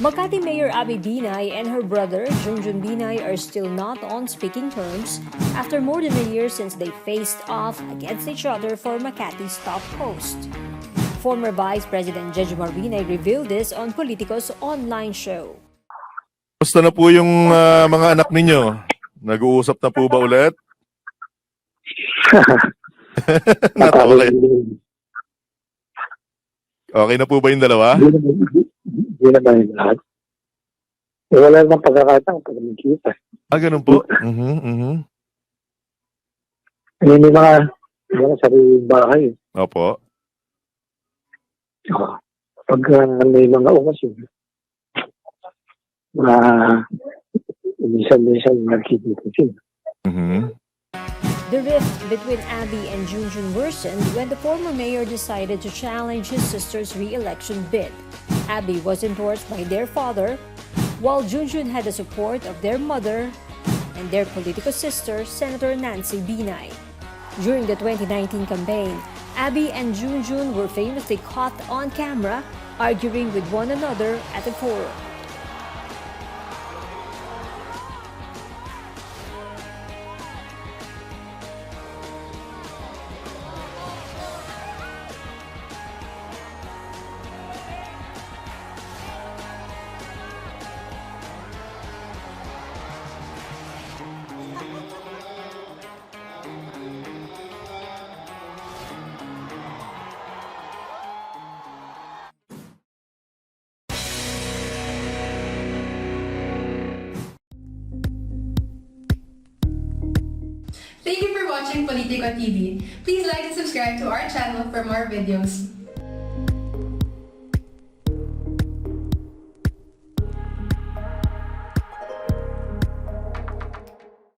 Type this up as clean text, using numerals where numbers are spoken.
Makati Mayor Abby Binay and her brother, Junjun Binay, are still not on speaking terms after more than a year since they faced off against each other for Makati's top post. Former Vice President Jejomar Binay revealed this on Politico's online show. Basta na po yung mga anak ninyo? Nag-uusap na po ba ulit? Not okay. Okay na po ba yung dalawa? Hindi naman yung lahat. Wala namang pagkakataon pag nagkita. Ganun po? May mga sariling bahay. Opo. Pag may mga okasyon, minsan nagkikita sila. The rift between Abby and Junjun worsened when the former mayor decided to challenge his sister's re-election bid. Abby was endorsed by their father, while Junjun had the support of their mother and their political sister, Senator Nancy Binay. During the 2019 campaign, Abby and Junjun were famously caught on camera arguing with one another at a forum. Thank you for watching Politico TV. Please like and subscribe to our channel for more videos.